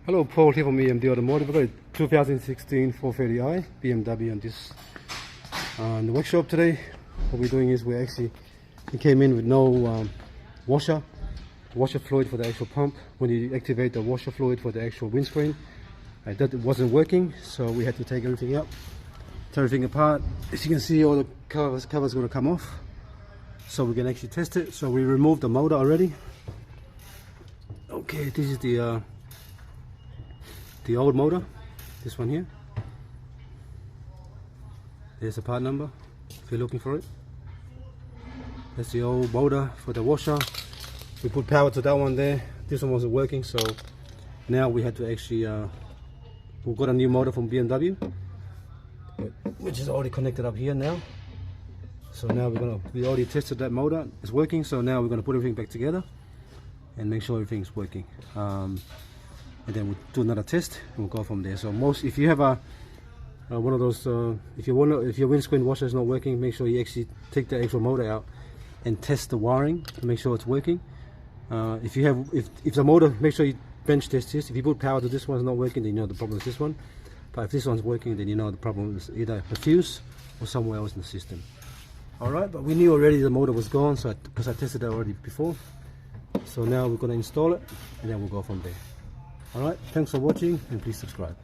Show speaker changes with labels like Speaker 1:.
Speaker 1: Hello, Paul here from BMW Automotive. We've got a 2016 430i BMW on this in the workshop today. What we're doing is we came in with no washer fluid for the actual pump. When you activate the washer fluid for the actual windscreen, that wasn't working, so we had to take everything out, tear everything apart. As you can see, all the covers going to come off, so we can actually test it. So we removed the motor already. Okay, this is the old motor, this one here. There's a part number if you're looking for it. That's the old motor for the washer. We put power to that one there. This one wasn't working, so now we had to actually we've got a new motor from BMW, which is already connected up here now. So now we already tested that motor, it's working. So now we're gonna put everything back together and make sure everything's working. And then we'll do another test and we'll go from there. So if you have one of those, if your windscreen washer is not working, make sure you actually take the actual motor out and test the wiring to make sure it's working. If the motor, make sure you bench test this. If you put power to this one, it's not working, then you know the problem is this one. But if this one's working, then you know the problem is either the fuse or somewhere else in the system. Alright, but we knew already the motor was gone, so because I tested it already before. So now we're going to install it and then we'll go from there. Alright, thanks for watching and please subscribe.